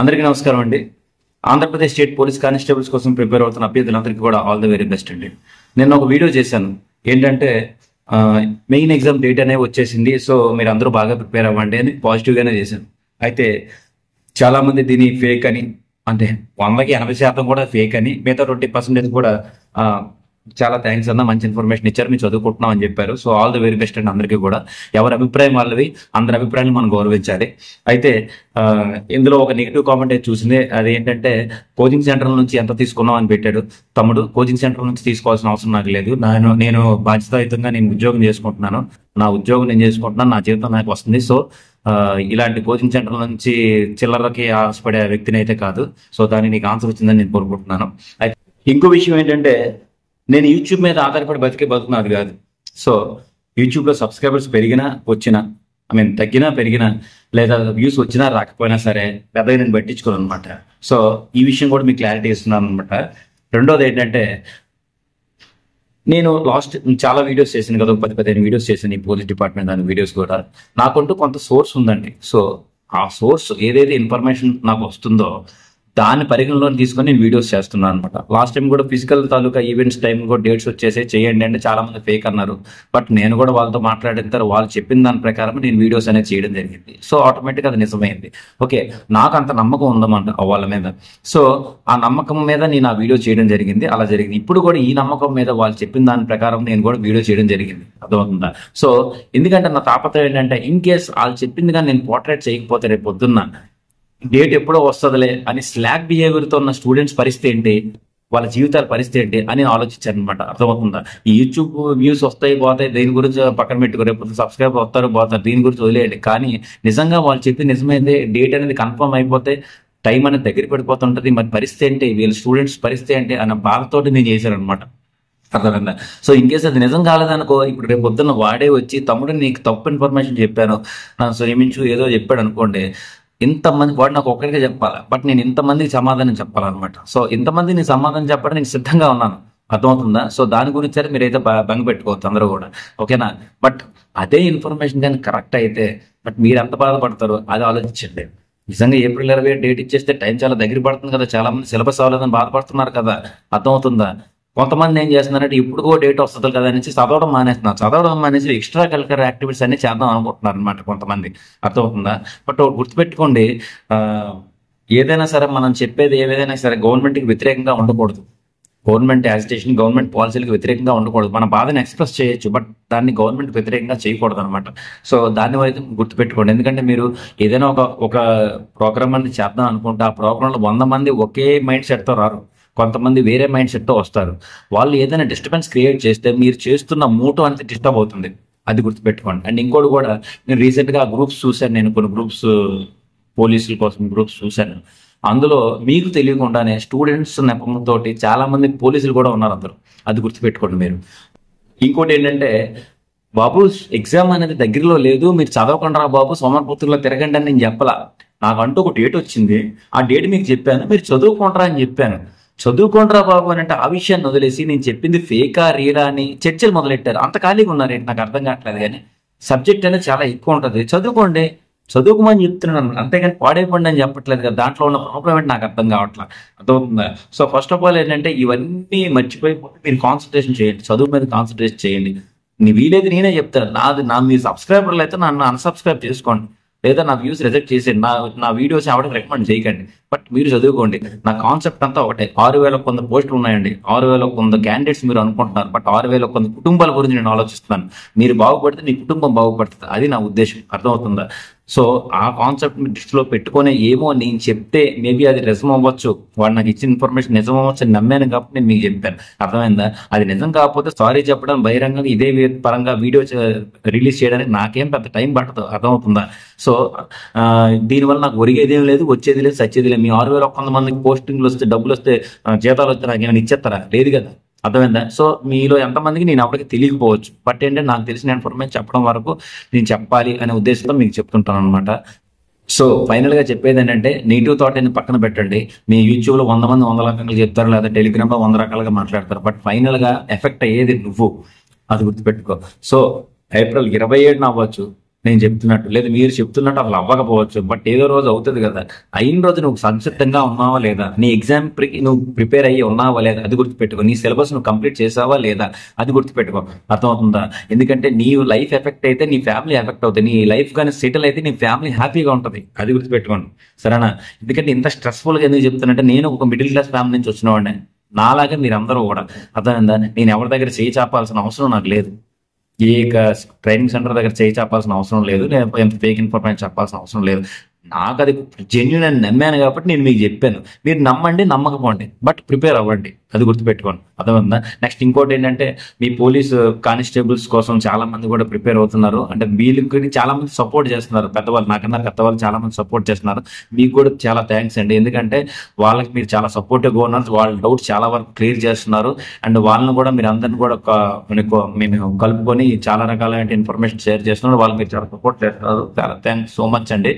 అందరికీ నమస్కారం అండి. ఆంధ్రప్రదేశ్ స్టేట్ పోలీస్ కానిస్టేబుల్స్ కోసం ప్రిపేర్ అవుతున్న అభ్యర్థులందరికీ కూడా ఆల్ ది వెరీ బెస్ట్ అండి. నేను ఒక వీడియో చేశాను. ఏంటంటే మెయిన్ ఎగ్జామ్ డేట్ అనేది వచ్చేసింది, సో మీరు అందరూ బాగా ప్రిపేర్ అవ్వండి అని పాజిటివ్గానే చేశాను. అయితే చాలామంది దీన్ని ఫేక్ అని, అంటే 100కి 80% కూడా ఫేక్ అని, మిగతా 20% కూడా చాలా థ్యాంక్స్ అన్న, మంచి ఇన్ఫర్మేషన్ ఇచ్చారు, మీరు చదువుకుంటున్నాం అని చెప్పారు. So all the very best అండి అందరికీ కూడా. ఎవరి అభిప్రాయం వాళ్ళవి, అందరి అభిప్రాయాన్ని మనం గౌరవించాలి. అయితే ఇందులో ఒక నెగిటివ్ కామెంట్ అయితే చూసింది. అది ఏంటంటే కోచింగ్ సెంటర్ నుంచి ఎంత తీసుకున్నాం అని పెట్టాడు. తమ్ముడు, కోచింగ్ సెంటర్ నుంచి తీసుకోవాల్సిన అవసరం నాకు లేదు. నేను బాధ్యతాయుతంగా నేను ఉద్యోగం చేసుకుంటున్నాను. నా ఉద్యోగం నేను చేసుకుంటున్నాను, నా జీవితం నాకు వస్తుంది. సో ఇలాంటి కోచింగ్ సెంటర్ నుంచి చిల్లరకి ఆశపడే వ్యక్తిని అయితే కాదు. సో దానికి నీకు ఆన్సర్ వచ్చిందని నేను కోరుకుంటున్నాను. అయితే ఇంకో విషయం ఏంటంటే, నేను యూట్యూబ్ మీద ఆధారపడి బతుకున్నది కాదు. సో యూట్యూబ్లో సబ్స్క్రైబర్స్ పెరిగినా వచ్చినా, తగ్గినా పెరిగినా, లేదా వ్యూస్ వచ్చినా రాకపోయినా సరే పెద్దగా నేను పట్టించుకోను అనమాట. సో ఈ విషయం కూడా మీకు క్లారిటీ ఇస్తున్నాను అనమాట. రెండోది ఏంటంటే, నేను లాస్ట్ చాలా వీడియోస్ చేశాను కదా, 10-15 వీడియోస్ చేశాను ఈ పోలీస్ డిపార్ట్మెంట్ దాని వీడియోస్ కూడా. నాకంటూ కొంత సోర్స్ ఉందండి. సో ఆ సోర్స్ ఏదైతే ఇన్ఫర్మేషన్ నాకు వస్తుందో దాన్ని పరిగణలో తీసుకొని నేను వీడియోస్ చేస్తున్నాను అనమాట. లాస్ట్ టైం కూడా ఫిజికల్ తాలూకా ఈవెంట్స్ టైం కూడా డేట్స్ వచ్చేసి చేయండి అంటే చాలా మంది ఫేక్ అన్నారు. బట్ నేను కూడా వాళ్ళతో మాట్లాడిన తర్వాత వాళ్ళు చెప్పిన దాని ప్రకారం నేను వీడియోస్ అనేది చేయడం జరిగింది. సో ఆటోమేటిక్గా అది నిజమైంది. ఓకే, నాకు అంత నమ్మకం ఉందన్నమాట వాళ్ళ మీద. సో ఆ నమ్మకం మీద నేను ఆ వీడియో చేయడం జరిగింది. అలా జరిగింది. ఇప్పుడు కూడా ఈ నమ్మకం మీద వాళ్ళు చెప్పిన దాని ప్రకారం నేను కూడా వీడియో చేయడం జరిగింది. అర్థమవుతుందా? సో ఎందుకంటే నా తాపత్రయం ఏంటంటే, ఇన్ కేస్ వాళ్ళు చెప్పింది కానీ నేను పోర్ట్రేట్ చేయకపోతే రేపు పొద్దున్న డేట్ ఎప్పుడో వస్తుందిలే అని స్లాక్ బిహేవియర్తో ఉన్న స్టూడెంట్స్ పరిస్థితి ఏంటి, వాళ్ళ జీవితాల పరిస్థితి ఏంటి అని ఆలోచించాను అనమాట. అర్థమవుతుందా? ఈ యూట్యూబ్ వ్యూస్ వస్తాయి పోతాయి, దీని గురించి పక్కన పెట్టుకో, రేపు సబ్స్క్రైబర్ వస్తారు పోతారు, దీని గురించి వదిలేయండి. కానీ నిజంగా వాళ్ళు చెప్పి నిజమైతే డేట్ అనేది కన్ఫర్మ్ అయిపోతే టైం అనేది దగ్గర పడిపోతుంటుంది. మరి పరిస్థితి ఏంటి, వీళ్ళ స్టూడెంట్స్ పరిస్థితి ఏంటి అన్న బాధతోటి నేను చేశాను అనమాట. అర్థమైందా? సో ఇన్ కేసు అది నిజం కాలేదనుకో, ఇప్పుడు రేపు పొద్దున్న వాడే వచ్చి తమ్ముడు నీకు తప్పు ఇన్ఫర్మేషన్ చెప్పాను, నన్ను శ్రమించు ఏదో చెప్పాడు అనుకోండి, ఇంతమంది వాడు నాకు ఒక్కడికే చెప్పాలి, బట్ నేను ఇంతమందికి సమాధానం చెప్పాలన్నమాట. సో ఇంతమంది నేను సమాధానం చెప్పడం నేను సిద్ధంగా ఉన్నాను. అర్థమవుతుందా? సో దాని గురించి మీరైతే బంగ పెట్టుకోవచ్చు అందరూ కూడా, ఓకేనా? బట్ అదే ఇన్ఫర్మేషన్ కానీ కరెక్ట్ అయితే బట్ మీరు ఎంత బాధపడతారో అది ఆలోచించండి. నిజంగా April 27 డేట్ ఇచ్చేస్తే టైం చాలా దగ్గర పడుతుంది కదా, చాలా మంది సిలబస్ అవ్వలేదని బాధపడుతున్నారు కదా. అర్థమవుతుందా? కొంతమంది ఏం చేస్తున్నారంటే ఇప్పుడు కూడా డేట్ వస్తుంది కదా అనేసి చదవడం మానేసి ఎక్స్ట్రా కరిక్యులర్ యాక్టివిటీస్ అన్ని చేద్దాం అనుకుంటున్నారు అనమాట కొంతమంది. అర్థమవుతుందా? బట్ గుర్తుపెట్టుకోండి, ఏదైనా సరే మనం చెప్పేది ఏదైనా సరే గవర్నమెంట్కి వ్యతిరేకంగా ఉండకూడదు. గవర్నమెంట్ యాజిటేషన్, గవర్నమెంట్ పాలసీలకు వ్యతిరేకంగా ఉండకూడదు. మన బాధను ఎక్స్ప్రెస్ చేయొచ్చు, బట్ దాన్ని గవర్నమెంట్ వ్యతిరేకంగా చేయకూడదు అనమాట. సో దాన్ని అయితే గుర్తుపెట్టుకోండి. ఎందుకంటే మీరు ఏదైనా ఒక ప్రోగ్రామ్ అనేది చేద్దాం అనుకుంటే ఆ ప్రోగ్రాంలో 100 మంది ఒకే మైండ్ సెట్తో రారు, కొంతమంది వేరే మైండ్ సెట్తో వస్తారు. వాళ్ళు ఏదైనా డిస్టర్బెన్స్ క్రియేట్ చేస్తే మీరు చేస్తున్న మూటో అంతే డిస్టర్బ్ అవుతుంది. అది గుర్తుపెట్టుకోండి. అండ్ ఇంకోటి కూడా, నేను రీసెంట్గా గ్రూప్స్ చూశాను, నేను కొన్ని గ్రూప్స్ పోలీసుల కోసం గ్రూప్స్ చూశాను. అందులో మీకు తెలియకుండానే స్టూడెంట్స్ నెపంతో చాలా మంది పోలీసులు కూడా ఉన్నారు అందరూ. అది గుర్తుపెట్టుకోండి మీరు. ఇంకోటి ఏంటంటే, బాబు ఎగ్జామ్ అనేది దగ్గరలో లేదు, మీరు చదవకుండా రా బాబు సోమవారపుత్రుల్లో తిరగండి అని నేను చెప్పలా. నాకంటూ ఒక డేట్ వచ్చింది, ఆ డేట్ మీకు చెప్పాను, మీరు చదువుకుంటారా అని చెప్పాను. చదువుకుంటారా బాబు అని అంటే ఆ విషయాన్ని వదిలేసి నేను చెప్పింది ఫేకా రీడా అని చర్చలు మొదలెట్టారు. అంత ఖాళీగా ఉన్నారేంటి నాకు అర్థం కావట్లేదు. కానీ సబ్జెక్ట్ అనేది చాలా ఎక్కువ ఉంటుంది, చదువుకోండి, చదువుకోమని చెప్తున్నాను, అంతేగాని పాడైపోండి అని చెప్పట్లేదు కదా. దాంట్లో ఉన్న ప్రాబ్లం ఏంటి నాకు అర్థం కావట్లేదు. అర్థమవుతుందా? సో ఫస్ట్ ఆఫ్ ఆల్ ఏంటంటే, ఇవన్నీ మర్చిపోయిపోతే మీరు కాన్సన్ట్రేషన్ చేయండి, చదువు మీద కాన్సన్ట్రేషన్ చేయండి. నీ వీలైతే నేనే చెప్తాను, మీ సబ్స్క్రైబర్లు అయితే నన్ను అన్సబ్స్క్రైబ్ చేసుకోండి, లేదా నా వ్యూస్ రిజెక్ట్ చేసేయండి, నా వీడియోస్ ఎవరికి రికమెండ్ చేయకండి. బట్ మీరు చదువుకోండి. నా కాన్సెప్ట్ అంతా ఒకటే. 6,000 పోస్టులు ఉన్నాయండి, 6,000 క్యాండిడేట్స్ మీరు అనుకుంటున్నారు, బట్ 6,000 కుటుంబాల గురించి నేను ఆలోచిస్తున్నాను. మీరు బాగుపడితే మీ కుటుంబం బాగుపడుతుంది, అది నా ఉద్దేశం. అర్థమవుతుందా? సో ఆ కాన్సెప్ట్ దృష్టిలో పెట్టుకునే, ఏమో నేను చెప్తే మేబీ అది నిజం అవ్వచ్చు, వాడు నాకు ఇచ్చిన ఇన్ఫర్మేషన్ నిజం అవ్వచ్చు అని నమ్మాను కాబట్టి నేను మీకు చెప్పాను. అర్థమైందా? అది నిజం కాకపోతే సారీ చెప్పడం, బహిరంగంగా ఇదే పరంగా వీడియో రిలీజ్ చేయడానికి నాకేం పెద్ద టైం పట్టదు. అర్థమవుతుందా? సో దీనివల్ల నాకు ఒరిగేదేం లేదు, వచ్చేది లేదు, సచ్చేది లేదు. మీ 6,100 మందికి పోస్టింగ్లు వస్తే, డబ్బులు వస్తే, జీతాలు వస్తే నాకు ఏమైనా ఇచ్చేస్తారా? లేదు కదా. అర్థమైందా? సో మీలో ఎంతమందికి నేను అప్పటికి తెలియకపోవచ్చు, బట్ ఏంటంటే నాకు తెలిసిన ఇన్ఫర్మేషన్ చెప్పడం వరకు నేను చెప్పాలి అనే ఉద్దేశంతో మీకు చెప్తుంటాను అనమాట. సో ఫైనల్గా చెప్పేది ఏంటంటే, నెగిటివ్ థాట్ అని పక్కన పెట్టండి. మీ యూట్యూబ్లో 100 మంది 100 రకాలుగా చెప్తారు, లేదా టెలిగ్రామ్లో 100 రకాలుగా మాట్లాడతారు, బట్ ఫైనల్గా ఎఫెక్ట్ అయ్యేది నువ్వు. అది గుర్తుపెట్టుకో. సో April 27 అవ్వచ్చు, నేను చెప్తున్నట్టు, లేదా మీరు చెప్తున్నట్టు అసలు అవ్వకపోవచ్చు, బట్ ఏదో రోజు అవుతుంది కదా. అయిన రోజు నువ్వు సంసిద్ధంగా ఉన్నావా లేదా, నీ ఎగ్జామ్ నువ్వు ప్రిపేర్ అయ్యి ఉన్నావా లేదా అది గుర్తుపెట్టుకో, నీ సిలబస్ నువ్వు కంప్లీట్ చేసావా లేదా అది గుర్తుపెట్టుకో. అర్థమవుతుందా? ఎందుకంటే నీ లైఫ్ ఎఫెక్ట్ అయితే నీ ఫ్యామిలీ ఎఫెక్ట్ అవుతుంది, నీ లైఫ్ కానీ సెటిల్ అయితే నీ ఫ్యామిలీ హ్యాపీగా ఉంటుంది, అది గుర్తుపెట్టుకోండి సరేనా. ఎందుకంటే ఇంత స్ట్రెస్ఫుల్గా ఎందుకు చెప్తానంటే, నేను ఒక మిడిల్ క్లాస్ ఫ్యామిలీ నుంచి వచ్చిన వాడిని, నాలాగే మీరందరూ కూడా. అర్థమైందా? నేను ఎవరి దగ్గర చేయి చాపాల్సిన అవసరం నాకు లేదు, ఏ ట్రైనింగ్ సెంటర్ దగ్గర చేయి చెప్పాల్సిన అవసరం లేదు, లేదా ఎంత ఫేక్ ఇన్ఫర్మేషన్ చెప్పాల్సిన అవసరం లేదు. నాకు అది జెన్యున్ అని నమ్మాను కాబట్టి నేను మీకు చెప్పాను. మీరు నమ్మండి నమ్మకపోండి, బట్ ప్రిపేర్ అవ్వండి, అది గుర్తుపెట్టుకోండి. అర్థమైందా? నెక్స్ట్ ఇంకోటి ఏంటంటే, మీ పోలీస్ కానిస్టేబుల్స్ కోసం చాలా మంది కూడా ప్రిపేర్ అవుతున్నారు. అంటే వీళ్ళకి చాలా మంది సపోర్ట్ చేస్తున్నారు, పెద్దవాళ్ళు నాకన్నా పెద్దవాళ్ళు చాలా మంది సపోర్ట్ చేస్తున్నారు. మీకు కూడా చాలా థ్యాంక్స్ అండి, ఎందుకంటే వాళ్ళకి మీరు చాలా సపోర్టివ్గా ఉన్నారు, వాళ్ళ డౌట్స్ చాలా వరకు క్లియర్ చేస్తున్నారు. అండ్ వాళ్ళని కూడా మీరు అందరిని కూడా మేము కలుపుకొని చాలా రకాలైన ఇన్ఫర్మేషన్ షేర్ చేస్తున్నారు, వాళ్ళకి మీరు చాలా సపోర్ట్ చేస్తున్నారు. చాలా థ్యాంక్స్ సో మచ్ అండి.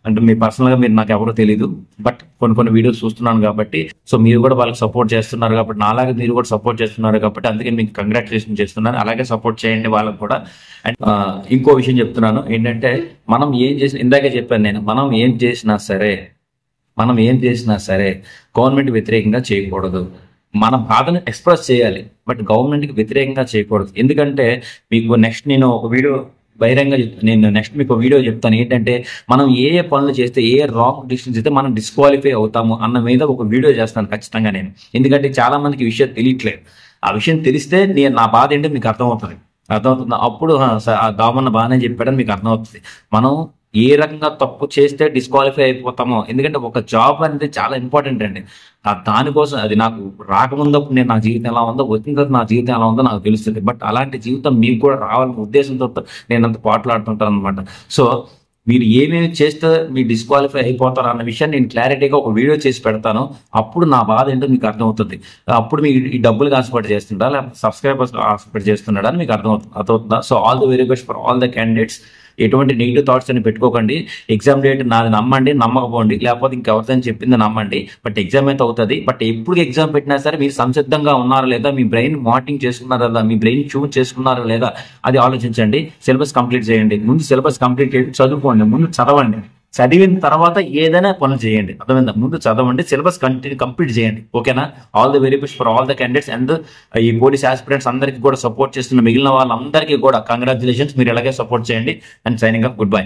అంటే మీ పర్సనల్గా మీరు నాకు ఎవరో తెలియదు, బట్ కొన్ని వీడియోస్ చూస్తున్నాను కాబట్టి, సో మీరు కూడా వాళ్ళకి సపోర్ట్ చేస్తున్నారు కాబట్టి, నాలాగే మీరు కూడా సపోర్ట్ చేస్తున్నారు కాబట్టి, అందుకే మీకు కంగ్రాచులేషన్ చేస్తున్నాను. అలాగే సపోర్ట్ చేయండి వాళ్ళకి కూడా. అండ్ ఇంకో విషయం చెప్తున్నాను ఏంటంటే, మనం ఏం చేసిన, ఇందాకే చెప్పాను నేను, మనం ఏం చేసినా సరే గవర్నమెంట్ వ్యతిరేకంగా చేయకూడదు. మన బాధను ఎక్స్ప్రెస్ చేయాలి, బట్ గవర్నమెంట్కి వ్యతిరేకంగా చేయకూడదు. ఎందుకంటే మీకు నెక్స్ట్ నేను ఒక వీడియో బహిరంగ నేను నెక్స్ట్ మీకు వీడియో చెప్తాను ఏంటంటే, మనం ఏ పనులు చేస్తే, ఏ రాంగ్ డిసిషన్స్ అయితే మనం డిస్క్వాలిఫై అవుతాము అన్న మీద ఒక వీడియో చేస్తాను ఖచ్చితంగా నేను. ఎందుకంటే చాలా మందికి విషయం తెలియట్లేదు, ఆ విషయం తెలిస్తే నా బాధ ఏంటో మీకు అర్థమవుతుంది. అప్పుడు దామన్న బాగానే చెప్పాడని మీకు అర్థమవుతుంది. మనం ఏ రకంగా తప్పు చేస్తే డిస్క్వాలిఫై అయిపోతామో, ఎందుకంటే ఒక జాబ్ అనేది చాలా ఇంపార్టెంట్ అండి. దానికోసం అది నాకు రాకముందప్పుడు నా జీవితం ఎలా ఉందో, వచ్చిన తర్వాత నా జీవితం ఎలా ఉందో నాకు తెలుస్తుంది. బట్ అలాంటి జీవితం మీకు కూడా రావాలనే ఉద్దేశంతో నేను అంత పాటలాడుతుంటాను అనమాట. సో మీరు ఏమేమి చేస్తే మీరు డిస్క్వాలిఫై అయిపోతారు అన్న విషయాన్ని నేను క్లారిటీగా ఒక వీడియో చేసి పెడతాను. అప్పుడు నా బాధ ఏంటో మీకు అర్థమవుతుంది. అప్పుడు మీకు ఈ డబ్బులు ఆశపడి చేస్తుంటా, లేకపోతే సబ్స్క్రైబర్స్ ఆశపడి చేస్తున్నాడా అని మీకు అర్థమవుతుందా. So all the very best for all the candidates. ఎటువంటి నెగిటివ్ థాట్స్ అని పెట్టుకోకండి. ఎగ్జామ్ డేట్ నాది నమ్మండి, నమ్మకపోండి, లేకపోతే ఇంకెవరితో చెప్పింది నమ్మండి. బట్ ఎగ్జామ్ అయితే అవుతుంది. బట్ ఎప్పుడు ఎగ్జామ్ పెట్టినా సరే మీరు సంసిద్ధంగా ఉన్నారా లేదా, మీ బ్రెయిన్ మానిటరింగ్ చేసుకున్నారా లేదా, మీ బ్రెయిన్ ట్యూన్ చేసుకున్నారా లేదా అది ఆలోచించండి. సిలబస్ కంప్లీట్ చేయండి. ముందు సిలబస్ కంప్లీట్ చేయండి, చదువుకోండి, ముందు చదవండి. చదివిన తర్వాత ఏదైనా పనులు చేయండి. అర్థమైందా? ముందు చదవండి, సిలబస్ కంప్లీట్ చేయండి. ఓకేనా? All the very best for all the candidates. And ఈ పోలీస్ ఆస్పిరెంట్స్ అందరికీ కూడా సపోర్ట్ చేస్తున్న మిగిలిన వాళ్ళందరికీ కూడా కంగ్రాచులేషన్స్. మీరు ఎలాగే సపోర్ట్ చేయండి. And signing off, good bye.